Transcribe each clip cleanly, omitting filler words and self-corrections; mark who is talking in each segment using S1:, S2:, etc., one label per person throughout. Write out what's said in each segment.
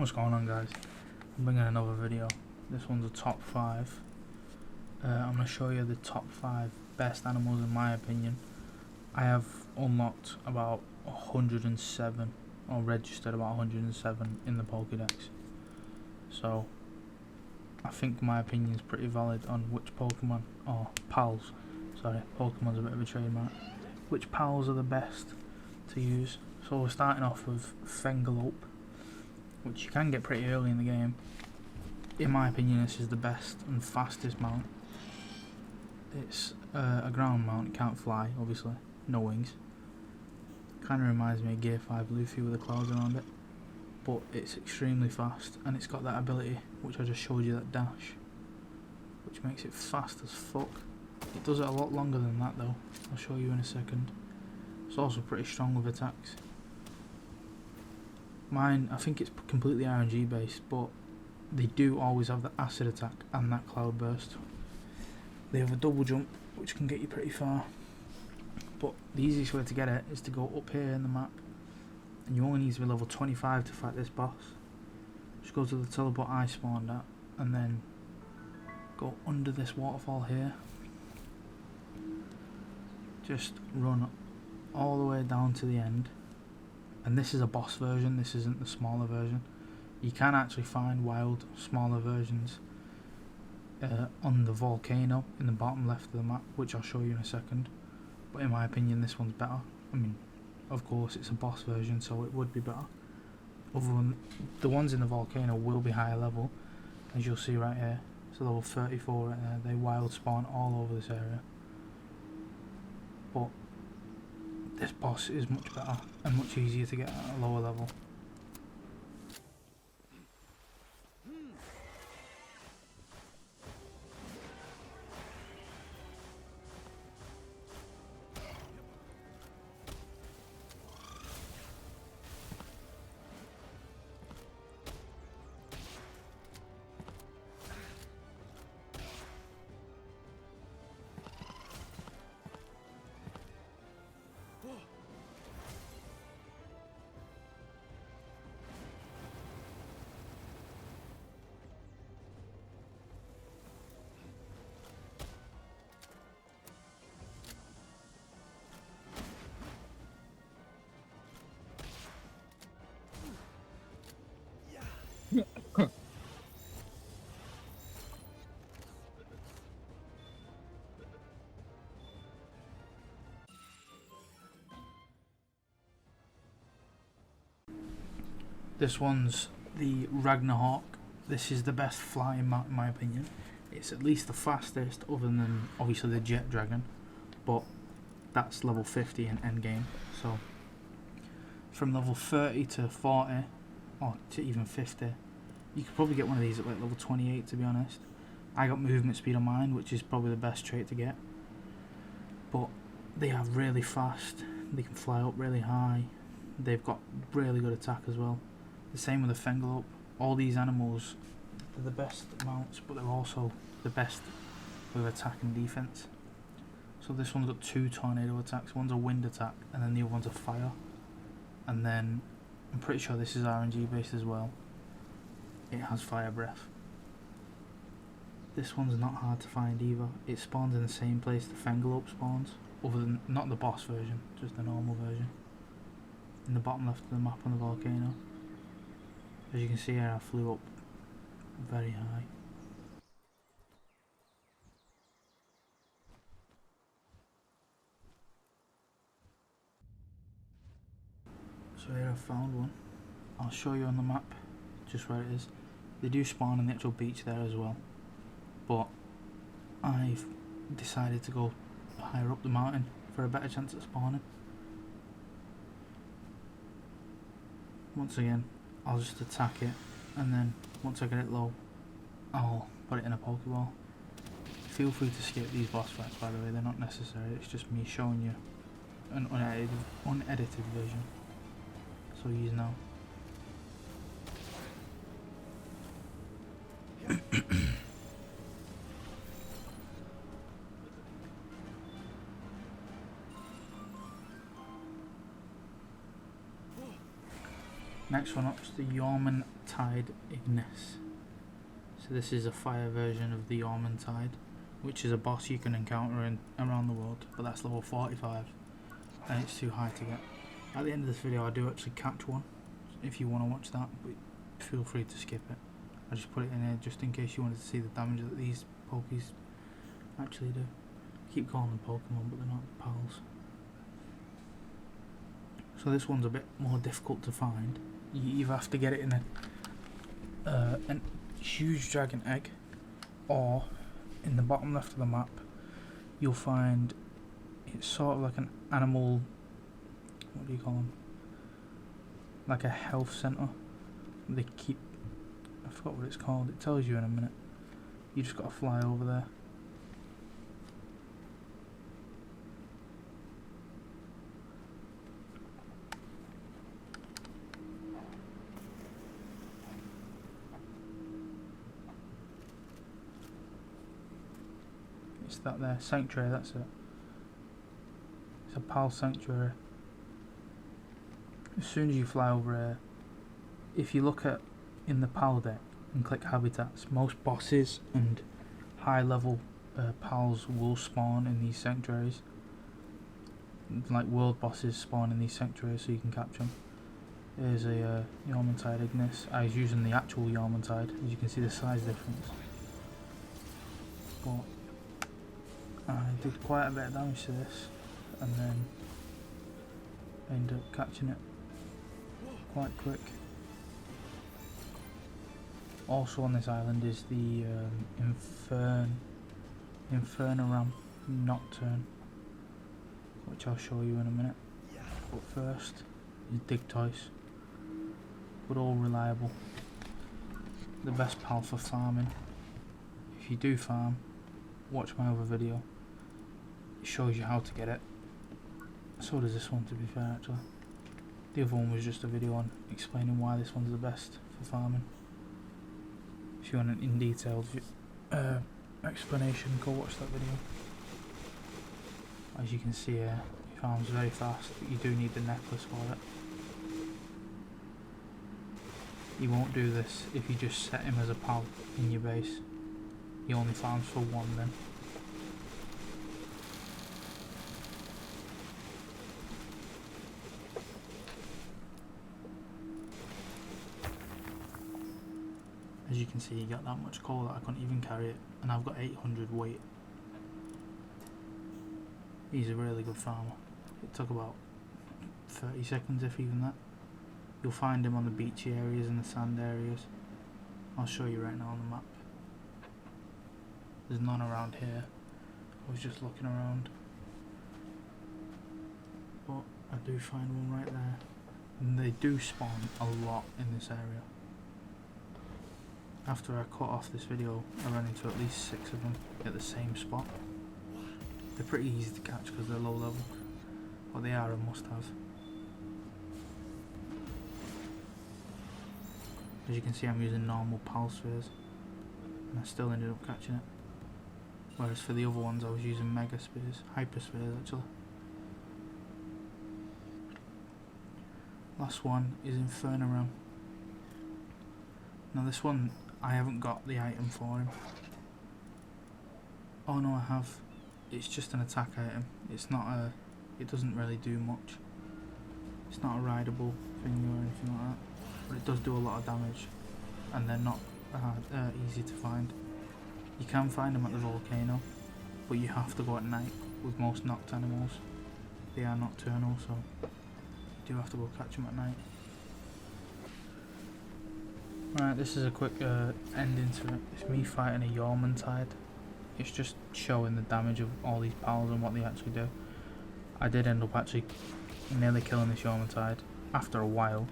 S1: What's going on, guys? I'm bringing another video. This one's a top 5. I'm going to show you the top 5 best animals in my opinion. I have unlocked about 107 or registered about 107 in the Pokédex, so I think my opinion is pretty valid on which Pokemon, or PALS, sorry, Pokemon's a bit of a trademark, which PALS are the best to use. So we're starting off with Fenglope, which you can get pretty early in the game. In my opinion, this is the best and fastest mount. It's a ground mount, it can't fly, obviously, no wings. Kind of reminds me of Gear 5 Luffy with the clouds around it, but it's extremely fast, and it's got that ability which I just showed you, that dash, which makes it fast as fuck. It does it a lot longer than that though, I'll show you in a second. It's also pretty strong with attacks. Mine, I think it's completely RNG based, but they do always have the acid attack and that cloud burst. They have a double jump which can get you pretty far, but the easiest way to get it is to go up here in the map, and you only need to be level 25 to fight this boss. Just go to the teleport I spawned at and then go under this waterfall here. Just run all the way down to the end, and this is a boss version, this isn't the smaller version. You can actually find wild smaller versions on the volcano in the bottom left of the map, which I'll show you in a second, but in my opinion this one's better. I mean, of course it's a boss version, so it would be better. Other than the ones in the volcano will be higher level, as you'll see right here. So level 34 right there, they wild spawn all over this area, but this boss is much better and much easier to get at a lower level. This one's the Ragnar Hawk. This is the best flying mount in my opinion. It's at least the fastest, other than obviously the Jet Dragon, but that's level 50 in endgame. So from level 30 to 40, or to even 50, you could probably get one of these at like level 28 to be honest. I got movement speed on mine, which is probably the best trait to get, but they are really fast, they can fly up really high, they've got really good attack as well. The same with the Fenglope. All these animals are the best mounts, but they're also the best with attack and defense. So this one's got 2 tornado attacks, one's a wind attack and then the other one's a fire, and then I'm pretty sure this is RNG based as well. It has fire breath. This one's not hard to find either. It spawns in the same place the Fenglope spawns, other than not the boss version, just the normal version, in the bottom left of the map on the volcano. As you can see here, I flew up very high. So here I found one. I'll show you on the map just where it is. They do spawn on the actual beach there as well, but I've decided to go higher up the mountain for a better chance at spawning. Once again, I'll just attack it, and then once I get it low, I'll put it in a Pokeball. Feel free to skip these boss fights, by the way, they're not necessary, it's just me showing you an unedited version. So use now. Next one up is the Jormuntide Jormuntide Ignis. So this is a fire version of the Jormuntide, which is a boss you can encounter around the world, but that's level 45 and it's too high to get. At the end of this video I do actually catch one, if you want to watch that, but feel free to skip it. I just put it in here just in case you wanted to see the damage that these pokies actually do. I keep calling them Pokemon, but they're not PALs. So this one's a bit more difficult to find. You either have to get it in a huge dragon egg, or in the bottom left of the map you'll find it's sort of like an animal, what do you call them, like a health center. They keep, I forgot what it's called, it tells you in a minute. You just gotta fly over there. It's that there, sanctuary, that's it. It's a PAL sanctuary. As soon as you fly over here, if you look at in the PAL deck and click habitats, most bosses and high level PALs will spawn in these sanctuaries. Like world bosses spawn in these sanctuaries so you can capture them. There's a Jormuntide Ignis. I was using the actual Jormuntide, as you can see the size difference. But I did quite a bit of damage to this, and then I ended up catching it quite quick. Also on this island is the Inferno Ram Nocturne, which I'll show you in a minute. But first is Digtoise, but all reliable. The best pal for farming. If you do farm, watch my other video. It shows you how to get it. So does this one, to be fair, actually. The other one was just a video on explaining why this one's the best for farming. If you want an in detailed explanation, go watch that video. As you can see here, he farms very fast, but you do need the necklace for it. You won't do this if you just set him as a pal in your base. He only farms for one then. As you can see, he got that much coal that I couldn't even carry it, and I've got 800 weight. He's a really good farmer. It took about 30 seconds, if even that. You'll find him on the beachy areas and the sand areas. I'll show you right now on the map. There's none around here. I was just looking around. But I do find one right there. And they do spawn a lot in this area. After I cut off this video, I ran into at least 6 of them at the same spot. They're pretty easy to catch because they're low level, but they are a must have. As you can see, I'm using normal PAL spheres, and I still ended up catching it. Whereas for the other ones I was using mega spheres, hyper spheres actually. Last one is Inferno Ram. Now this one, I haven't got the item for him. Oh no, I have. It's just an attack item. It's not a, it doesn't really do much. It's not a rideable thing or anything like that, but it does do a lot of damage, and they're not easy to find. You can find them at the volcano, but you have to go at night with most noct animals. They are nocturnal, so you do have to go catch them at night. Right, this is a quick ending to it. It's me fighting a Jormuntide. It's just showing the damage of all these pals and what they actually do. I did end up actually nearly killing this Jormuntide after a while,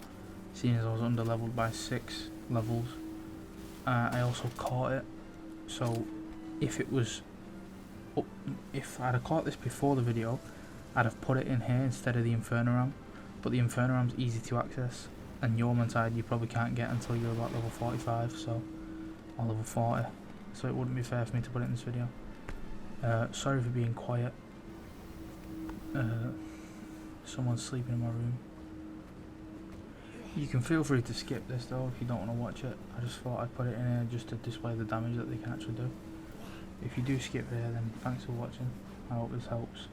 S1: seeing as I was under leveled by 6 levels. I also caught it, so if it was up, if I'd have caught this before the video, I'd have put it in here instead of the Inferno Ram, but the Inferno Ram's easy to access, and Jormuntide you probably can't get until you're about level 45, so, or level 40, so it wouldn't be fair for me to put it in this video. Sorry for being quiet. Someone's sleeping in my room. You can feel free to skip this though if you don't want to watch it. I just thought I'd put it in here just to display the damage that they can actually do. If you do skip here, then thanks for watching. I hope this helps.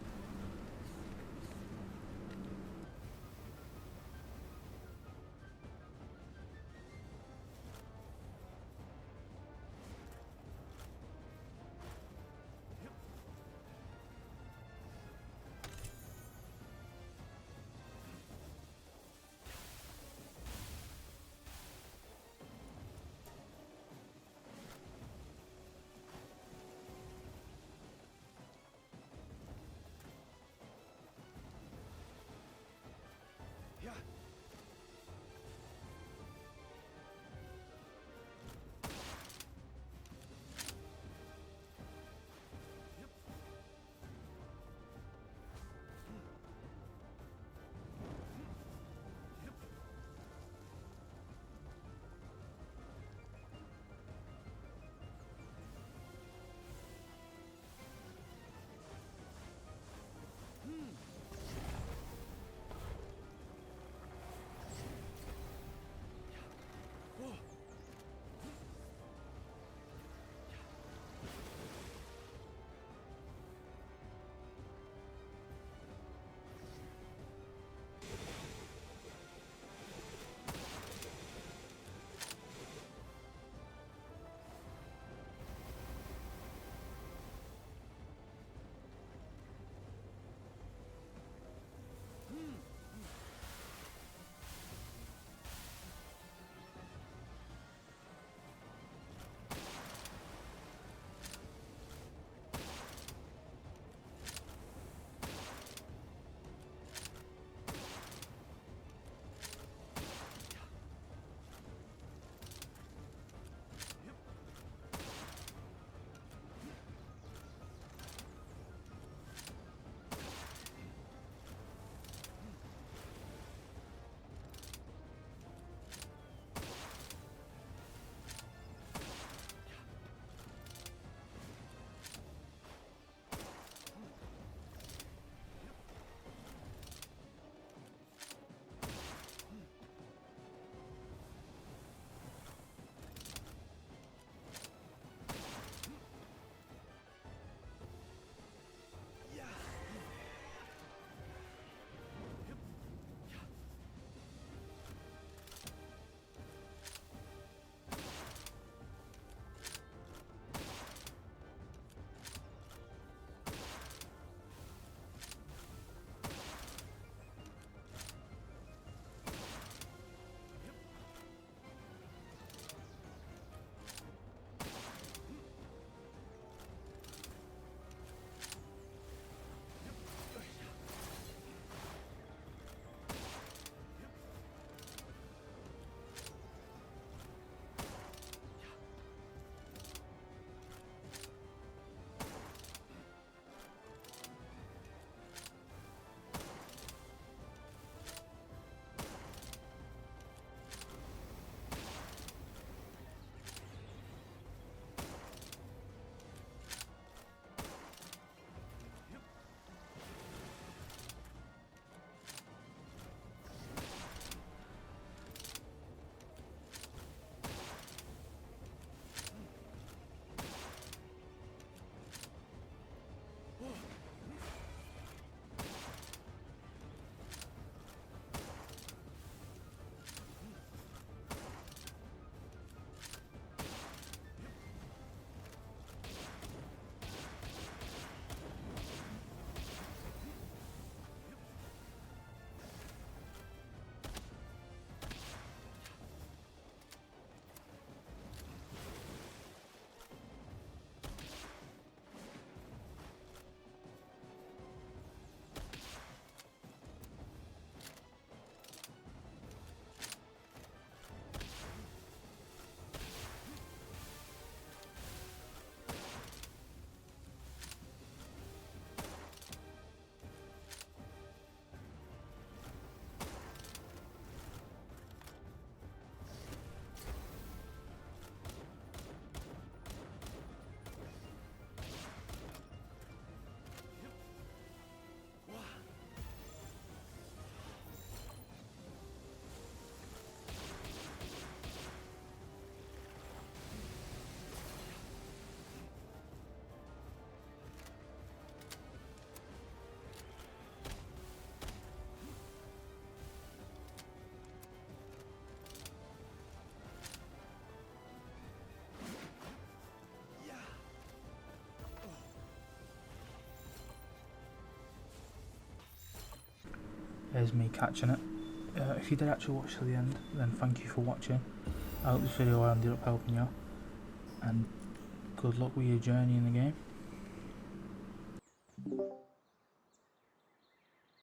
S1: There's me catching it. If you did actually watch to the end, then thank you for watching. I hope this video ended up helping you, and good luck with your journey in the game.